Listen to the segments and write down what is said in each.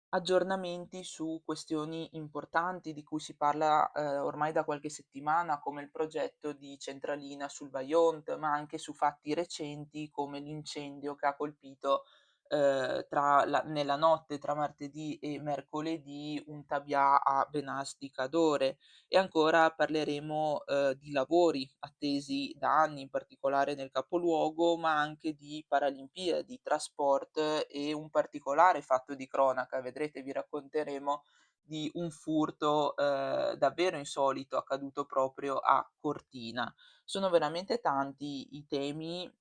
aggiornamenti su questioni importanti di cui si parla, ormai da qualche settimana, come il progetto di centralina sul Vajont, ma anche su fatti recenti come l'incendio che ha colpito, tra la nella notte tra martedì e mercoledì un tabià a Benassi Cadore. E ancora parleremo, di lavori attesi da anni, in particolare nel capoluogo, ma anche di Paralimpiadi, trasport e un particolare fatto di cronaca. Vedrete, vi racconteremo di un furto, davvero insolito accaduto proprio a Cortina. Sono veramente tanti i temi,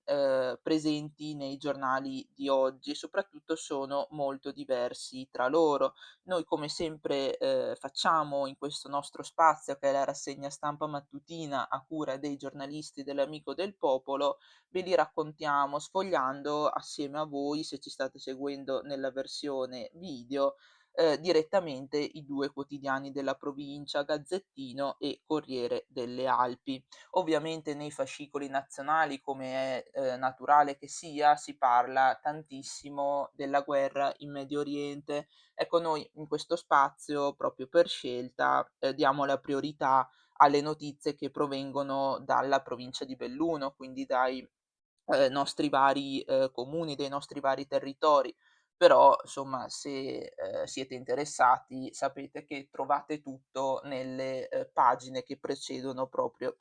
presenti nei giornali di oggi e soprattutto sono molto diversi tra loro. Noi come sempre, facciamo in questo nostro spazio, che è la rassegna stampa mattutina a cura dei giornalisti dell'Amico del Popolo, ve li raccontiamo sfogliando assieme a voi, se ci state seguendo nella versione video, direttamente i 2 quotidiani della provincia, Gazzettino e Corriere delle Alpi. Ovviamente nei fascicoli nazionali, come è, naturale che sia, si parla tantissimo della guerra in Medio Oriente. Ecco, noi in questo spazio, proprio per scelta, diamo la priorità alle notizie che provengono dalla provincia di Belluno, quindi dai, nostri vari, comuni, dei nostri vari territori. Però, insomma, se, siete interessati sapete che trovate tutto nelle, pagine che precedono proprio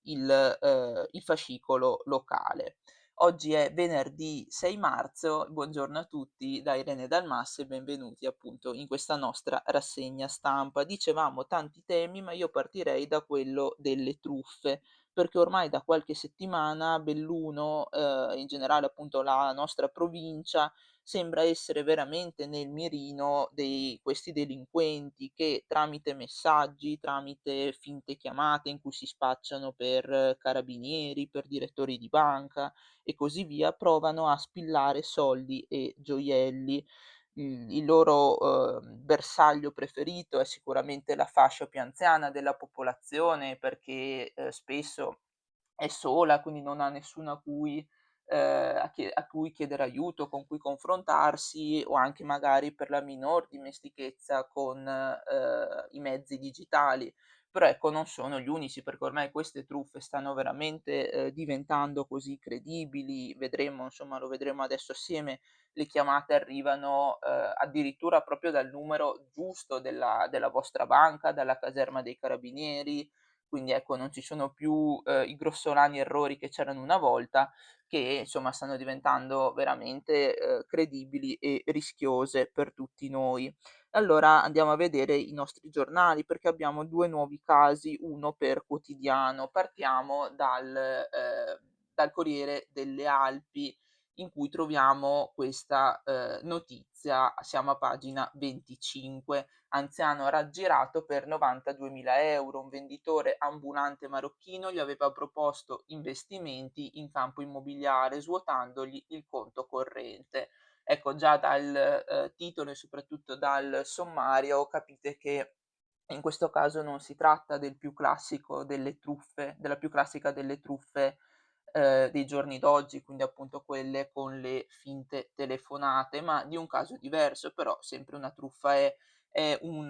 il fascicolo locale. Oggi è venerdì 6 marzo, buongiorno a tutti da Irene Dalmas e benvenuti appunto in questa nostra rassegna stampa. Dicevamo tanti temi, ma io partirei da quello delle truffe, perché ormai da qualche settimana Belluno, in generale appunto la nostra provincia, sembra essere veramente nel mirino dei questi delinquenti che tramite messaggi, tramite finte chiamate in cui si spacciano per carabinieri, per direttori di banca e così via, provano a spillare soldi e gioielli. Il loro, bersaglio preferito è sicuramente la fascia più anziana della popolazione perché, spesso è sola, quindi non ha nessuno a cui chiedere aiuto, con cui confrontarsi o anche magari per la minor dimestichezza con, i mezzi digitali. Però ecco, non sono gli unici, perché ormai queste truffe stanno veramente, diventando così credibili, vedremo insomma, lo vedremo adesso assieme, le chiamate arrivano, addirittura proprio dal numero giusto della vostra banca, dalla caserma dei carabinieri, quindi ecco non ci sono più, i grossolani errori che c'erano una volta, che insomma stanno diventando veramente, credibili e rischiose per tutti noi. Allora andiamo a vedere i nostri giornali, perché abbiamo 2 nuovi casi, uno per quotidiano. Partiamo dal Corriere delle Alpi, in cui troviamo questa, notizia, siamo a pagina 25. Anziano raggirato per 92.000 €. Un venditore ambulante marocchino gli aveva proposto investimenti in campo immobiliare, svuotandogli il conto corrente. Ecco, già dal, titolo e soprattutto dal sommario capite che in questo caso non si tratta del più classico delle truffe della più classica delle truffe, dei giorni d'oggi, quindi appunto quelle con le finte telefonate, ma di un caso diverso, però sempre una truffa. È un,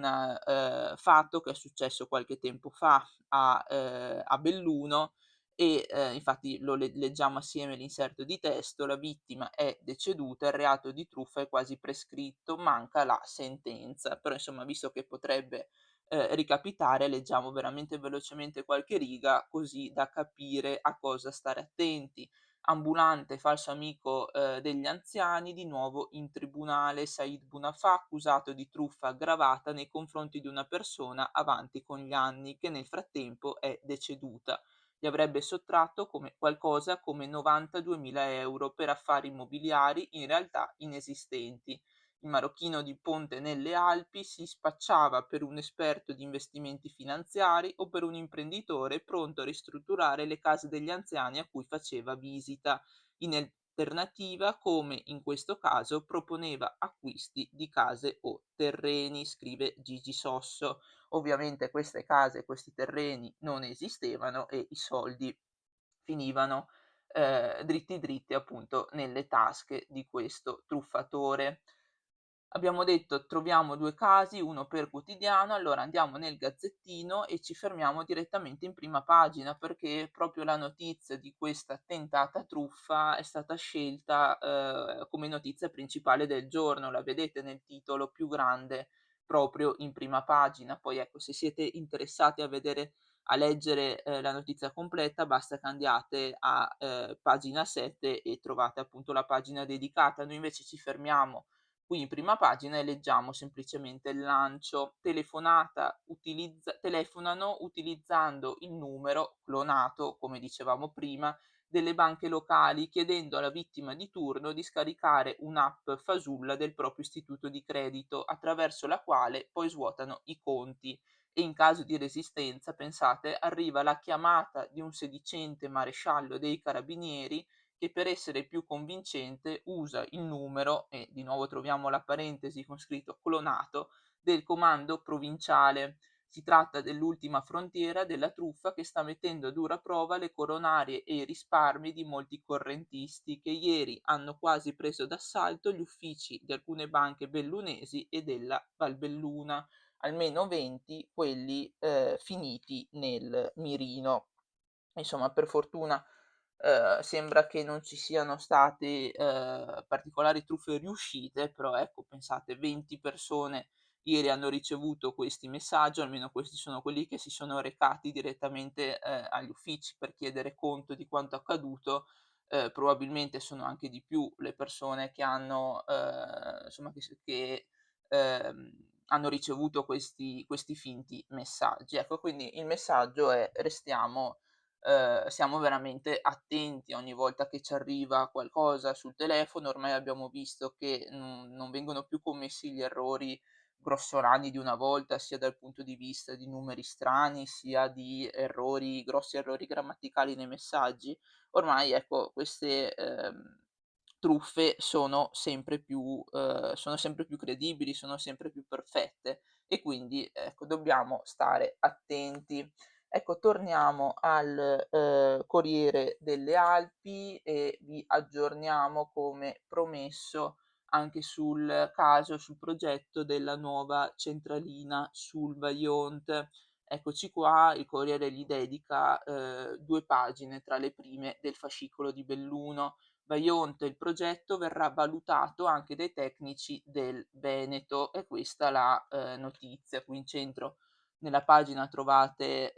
fatto che è successo qualche tempo fa a Belluno e, infatti lo leggiamo assieme l'inserto di testo: "La vittima è deceduta, il reato di truffa è quasi prescritto, manca la sentenza". Però insomma, visto che potrebbe, ricapitare, leggiamo veramente velocemente qualche riga, così da capire a cosa stare attenti. Ambulante, falso amico, degli anziani, di nuovo in tribunale. Said Bunafà, accusato di truffa aggravata nei confronti di una persona avanti con gli anni, che nel frattempo è deceduta. Gli avrebbe sottratto qualcosa come 92.000 € per affari immobiliari in realtà inesistenti. Il marocchino di Ponte nelle Alpi si spacciava per un esperto di investimenti finanziari o per un imprenditore pronto a ristrutturare le case degli anziani a cui faceva visita. In alternativa, come in questo caso, proponeva acquisti di case o terreni, scrive Gigi Sosso. Ovviamente queste case, questi terreni non esistevano e i soldi finivano, dritti dritti appunto nelle tasche di questo truffatore. Abbiamo detto: troviamo 2 casi, 1 per quotidiano, allora andiamo nel Gazzettino e ci fermiamo direttamente in prima pagina, perché proprio la notizia di questa tentata truffa è stata scelta, come notizia principale del giorno. La vedete nel titolo più grande proprio in prima pagina. Poi ecco, se siete interessati a leggere, la notizia completa, basta che andiate a, pagina 7 e trovate appunto la pagina dedicata. Noi invece ci fermiamo qui in prima pagina e leggiamo semplicemente il lancio: telefonano utilizzando il numero clonato, come dicevamo prima, delle banche locali, chiedendo alla vittima di turno di scaricare un'app fasulla del proprio istituto di credito, attraverso la quale poi svuotano i conti. E in caso di resistenza, pensate, arriva la chiamata di un sedicente maresciallo dei carabinieri che, per essere più convincente, usa il numero, e di nuovo troviamo la parentesi con scritto clonato, del comando provinciale. Si tratta dell'ultima frontiera della truffa, che sta mettendo a dura prova le coronarie e i risparmi di molti correntisti, che ieri hanno quasi preso d'assalto gli uffici di alcune banche bellunesi e della Valbelluna, almeno 20 quelli finiti nel mirino. Insomma, per fortuna, sembra che non ci siano state, particolari truffe riuscite, però ecco, pensate, 20 persone ieri hanno ricevuto questi messaggi, o almeno questi sono quelli che si sono recati direttamente, agli uffici per chiedere conto di quanto accaduto. Probabilmente sono anche di più le persone che hanno, insomma, hanno ricevuto questi finti messaggi. Ecco, quindi il messaggio è: restiamo siamo veramente attenti ogni volta che ci arriva qualcosa sul telefono. Ormai abbiamo visto che non vengono più commessi gli errori grossolani di una volta, sia dal punto di vista di numeri strani, sia di grossi errori grammaticali nei messaggi. Ormai ecco, queste, truffe sono sempre più credibili, sono sempre più perfette, e quindi ecco, dobbiamo stare attenti. Ecco, torniamo al, Corriere delle Alpi e vi aggiorniamo, come promesso, anche sul progetto della nuova centralina sul Vajont. Eccoci qua, il Corriere gli dedica, 2 pagine tra le prime del fascicolo di Belluno. Vajont: il progetto verrà valutato anche dai tecnici del Veneto. E questa la, notizia. Qui in centro nella pagina trovate,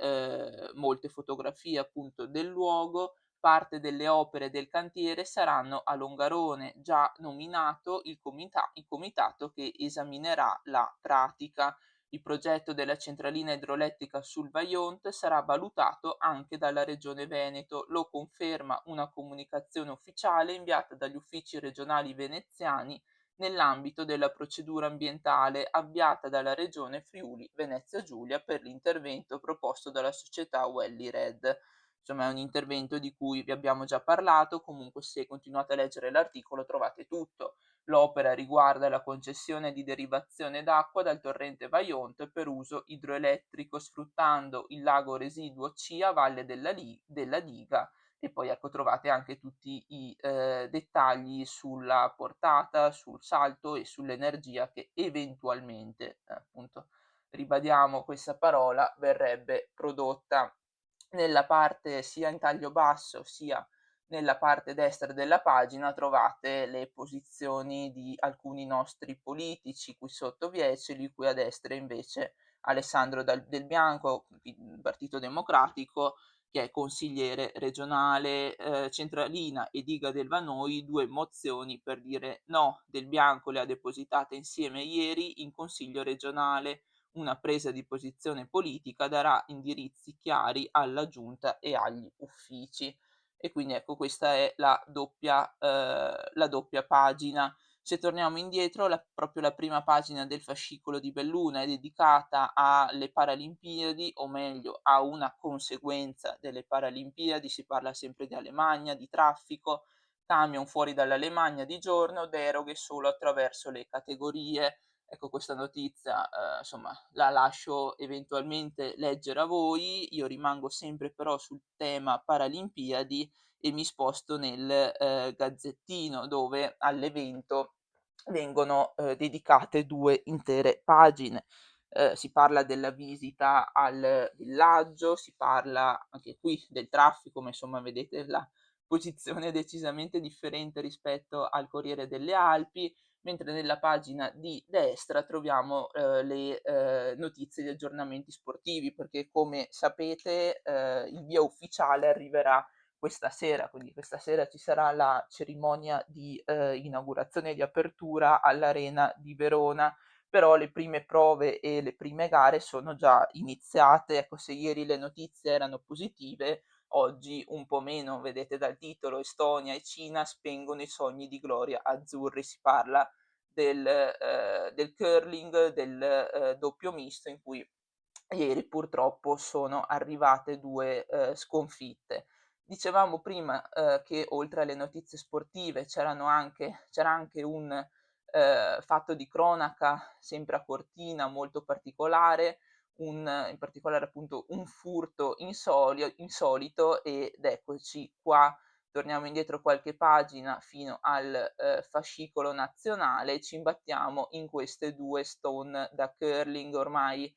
molte fotografie appunto del luogo. Parte delle opere del cantiere saranno a Longarone, già nominato il comitato che esaminerà la pratica. Il progetto della centralina idroelettrica sul Vajont sarà valutato anche dalla Regione Veneto, lo conferma una comunicazione ufficiale inviata dagli uffici regionali veneziani nell'ambito della procedura ambientale avviata dalla Regione Friuli Venezia Giulia per l'intervento proposto dalla società Welly Red. Insomma, è un intervento di cui vi abbiamo già parlato. Comunque, se continuate a leggere l'articolo trovate tutto. L'opera riguarda la concessione di derivazione d'acqua dal torrente Vajont per uso idroelettrico, sfruttando il lago residuo C a valle della diga. E poi ecco, trovate anche tutti i dettagli sulla portata, sul salto e sull'energia che eventualmente, appunto, ribadiamo questa parola, verrebbe prodotta. Nella parte sia in taglio basso, sia nella parte destra della pagina, trovate le posizioni di alcuni nostri politici. Qui sotto Vieceli, qui a destra invece Alessandro Del Bianco, Partito Democratico, che è consigliere regionale. Centralina e diga del Vanoi, 2 mozioni per dire no. Del Bianco le ha depositate insieme ieri in consiglio regionale. Una presa di posizione politica darà indirizzi chiari alla giunta e agli uffici. E quindi ecco, questa è la doppia pagina. Se torniamo indietro, proprio la prima pagina del fascicolo di Belluna è dedicata alle Paralimpiadi, o meglio a una conseguenza delle Paralimpiadi. Si parla sempre di Alemagna, di traffico, camion fuori dall'Alemagna di giorno, deroghe solo attraverso le categorie. Ecco, questa notizia, insomma, la lascio eventualmente leggere a voi. Io rimango sempre però sul tema Paralimpiadi e mi sposto nel, Gazzettino, dove all'evento vengono, dedicate 2 intere pagine. Si parla della visita al villaggio, si parla anche qui del traffico, ma insomma vedete la posizione è decisamente differente rispetto al Corriere delle Alpi, mentre nella pagina di destra troviamo, le, notizie e gli aggiornamenti sportivi, perché come sapete, il via ufficiale arriverà questa sera, quindi questa sera ci sarà la cerimonia di, inaugurazione e di apertura all'Arena di Verona, però le prime prove e le prime gare sono già iniziate. Ecco, se ieri le notizie erano positive, oggi un po' meno. Vedete dal titolo: Estonia e Cina spengono i sogni di gloria azzurri. Si parla del curling, del, doppio misto in cui ieri purtroppo sono arrivate 2, sconfitte. Dicevamo prima, che oltre alle notizie sportive c'era anche un, fatto di cronaca sempre a Cortina molto particolare, in particolare appunto un furto insolito ed eccoci qua, torniamo indietro qualche pagina fino al, fascicolo nazionale, ci imbattiamo in queste 2 stone da curling ormai.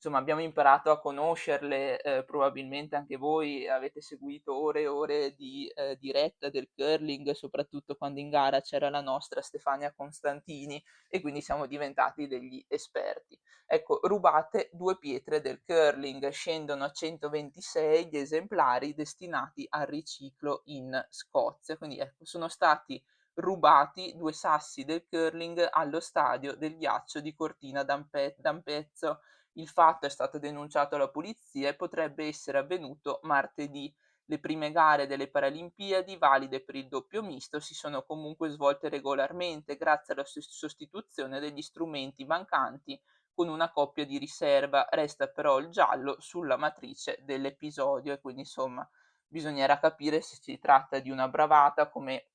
Insomma, abbiamo imparato a conoscerle, probabilmente anche voi avete seguito ore e ore di, diretta del curling, soprattutto quando in gara c'era la nostra Stefania Constantini e quindi siamo diventati degli esperti. Ecco, rubate 2 pietre del curling, scendono a 126 gli esemplari destinati al riciclo in Scozia. Quindi ecco, sono stati rubati 2 sassi del curling allo stadio del ghiaccio di Cortina d'Ampezzo. Il fatto è stato denunciato alla polizia e potrebbe essere avvenuto martedì. Le prime gare delle Paralimpiadi, valide per il doppio misto, si sono comunque svolte regolarmente grazie alla sostituzione degli strumenti mancanti con una coppia di riserva. Resta però il giallo sulla matrice dell'episodio e quindi insomma bisognerà capire se si tratta di una bravata, come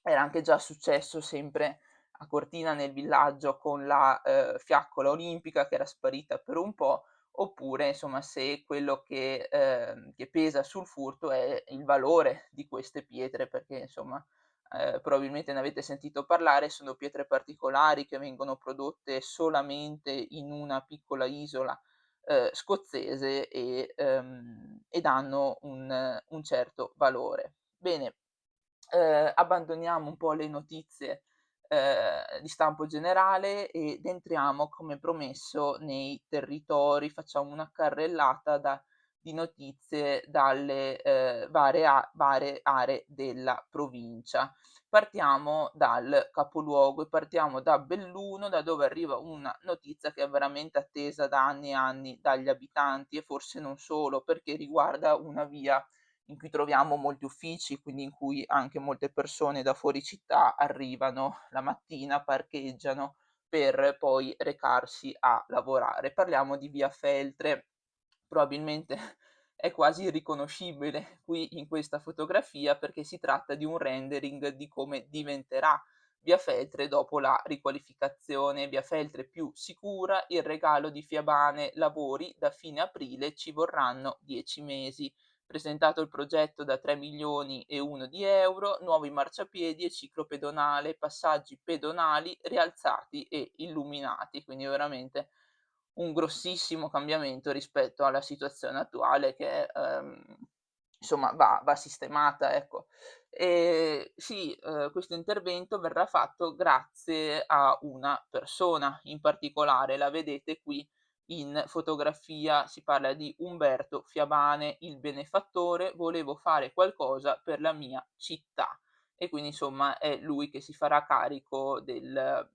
era anche già successo sempre a Cortina nel villaggio con la, fiaccola olimpica che era sparita per un po', oppure insomma se quello che pesa sul furto è il valore di queste pietre, perché insomma, probabilmente ne avete sentito parlare, sono pietre particolari che vengono prodotte solamente in una piccola isola, scozzese ed hanno un certo valore. Bene, abbandoniamo un po' le notizie, di stampo generale ed entriamo, come promesso, nei territori, facciamo una carrellata di notizie dalle, varie aree della provincia. Partiamo dal capoluogo e partiamo da Belluno, da dove arriva una notizia che è veramente attesa da anni e anni dagli abitanti e forse non solo, perché riguarda una via in cui troviamo molti uffici, quindi in cui anche molte persone da fuori città arrivano la mattina, parcheggiano per poi recarsi a lavorare. Parliamo di via Feltre, probabilmente è quasi irriconoscibile qui in questa fotografia perché si tratta di un rendering di come diventerà via Feltre dopo la riqualificazione. Via Feltre più sicura, il regalo di Fiabane, lavori da fine aprile, ci vorranno 10 mesi. Presentato il progetto da 3.001.000 di euro, nuovi marciapiedi e ciclo pedonale, passaggi pedonali rialzati e illuminati, quindi veramente un grossissimo cambiamento rispetto alla situazione attuale che, insomma va sistemata, ecco. Sì, questo intervento verrà fatto grazie a una persona in particolare, la vedete qui in fotografia, si parla di Umberto Fiabane, il benefattore: "Volevo fare qualcosa per la mia città". E quindi insomma è lui che si farà carico del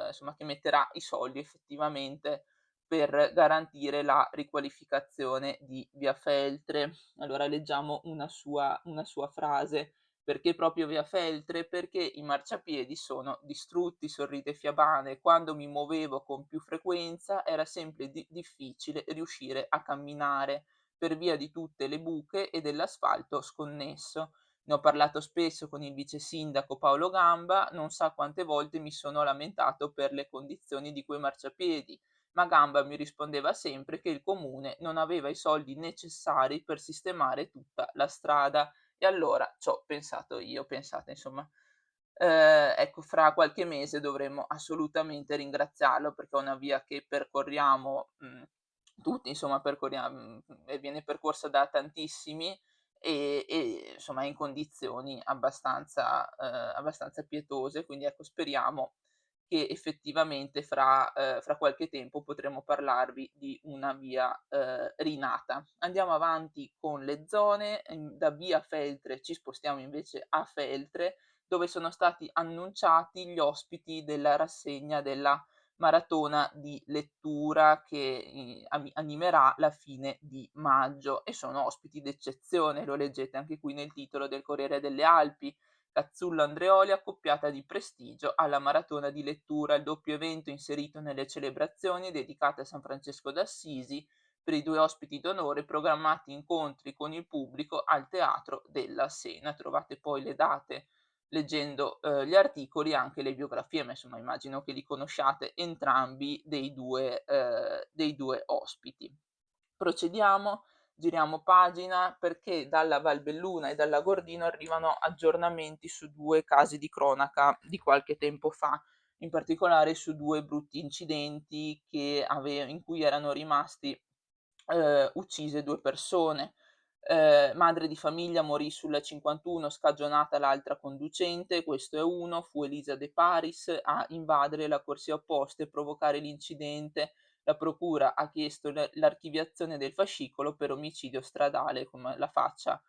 insomma che metterà i soldi effettivamente per garantire la riqualificazione di via Feltre. Allora leggiamo una sua frase: "Perché proprio via Feltre? Perché i marciapiedi sono distrutti", sorride Fiabane. "Quando mi muovevo con più frequenza era sempre difficile riuscire a camminare per via di tutte le buche e dell'asfalto sconnesso. Ne ho parlato spesso con il vice sindaco Paolo Gamba, non sa quante volte mi sono lamentato per le condizioni di quei marciapiedi, ma Gamba mi rispondeva sempre che il comune non aveva i soldi necessari per sistemare tutta la strada. E allora c'ho pensato io, pensate insomma, ecco, fra qualche mese dovremmo assolutamente ringraziarlo perché è una via che percorriamo, tutti insomma e viene percorsa da tantissimi e insomma è in condizioni abbastanza pietose, quindi ecco speriamo che effettivamente fra qualche tempo potremo parlarvi di una via, rinata. Andiamo avanti con le zone, da via Feltre ci spostiamo invece a Feltre, dove sono stati annunciati gli ospiti della rassegna della maratona di lettura che animerà la fine di maggio e sono ospiti d'eccezione, lo leggete anche qui nel titolo del Corriere delle Alpi. Cazzullo Andreoli accoppiata di prestigio alla maratona di lettura, il doppio evento inserito nelle celebrazioni dedicate a San Francesco d'Assisi. Per i due ospiti d'onore programmati incontri con il pubblico al Teatro della Sena. Trovate poi le date leggendo, gli articoli, anche le biografie, ma insomma immagino che li conosciate entrambi dei 2 ospiti. Procediamo, giriamo pagina perché dalla Valbelluna e dalla Gordino arrivano aggiornamenti su 2 casi di cronaca di qualche tempo fa, in particolare su 2 brutti incidenti in cui erano rimasti, uccise 2 persone. Madre di famiglia morì sulla 51 scagionata l'altra conducente, questo è uno, fu Elisa De Paris a invadere la corsia opposta e provocare l'incidente. La procura ha chiesto l'archiviazione del fascicolo per omicidio stradale, con la faccia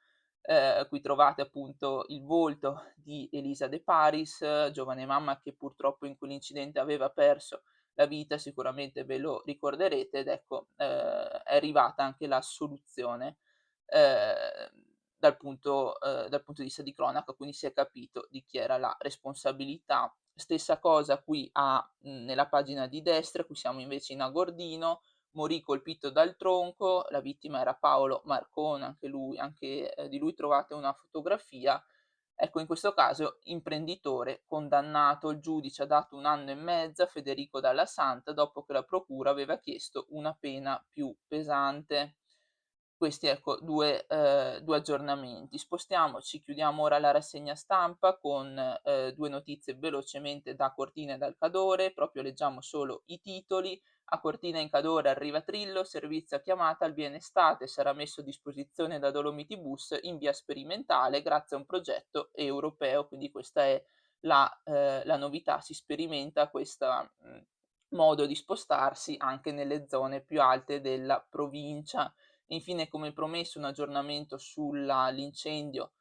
qui trovate appunto il volto di Elisa De Paris, giovane mamma che purtroppo in quell'incidente aveva perso la vita, sicuramente ve lo ricorderete ed ecco, è arrivata anche la soluzione, dal punto di vista di cronaca, quindi si è capito di chi era la responsabilità. Stessa cosa qui nella pagina di destra, qui siamo invece in Agordino, morì colpito dal tronco, la vittima era Paolo Marcone, anche di lui trovate una fotografia. Ecco, in questo caso imprenditore condannato, il giudice ha dato 1 anno e mezzo a Federico Dalla Santa dopo che la procura aveva chiesto una pena più pesante. Questi ecco 2 aggiornamenti. Spostiamoci, chiudiamo ora la rassegna stampa con, 2 notizie velocemente da Cortina e dal Cadore, proprio leggiamo solo i titoli. A Cortina in Cadore arriva Trillo, servizio a chiamata al Bienestate, sarà messo a disposizione da Dolomiti Bus in via sperimentale grazie a un progetto europeo, quindi questa è la novità, si sperimenta questa modo di spostarsi anche nelle zone più alte della provincia. Infine, come promesso, un aggiornamento sulla l'incendio,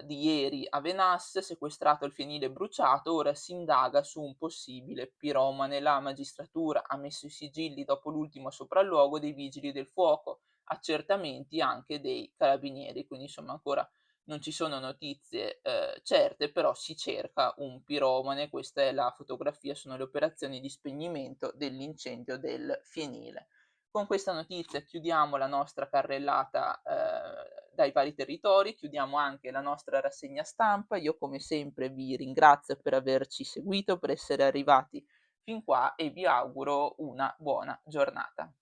di ieri a Venasse, sequestrato il fienile bruciato, ora si indaga su un possibile piromane. La magistratura ha messo i sigilli dopo l'ultimo sopralluogo dei vigili del fuoco, accertamenti anche dei carabinieri, quindi insomma ancora non ci sono notizie, certe, però si cerca un piromane. Questa è la fotografia, sono le operazioni di spegnimento dell'incendio del fienile. Con questa notizia chiudiamo la nostra carrellata, dai vari territori, chiudiamo anche la nostra rassegna stampa. Io come sempre vi ringrazio per averci seguito, per essere arrivati fin qua e vi auguro una buona giornata.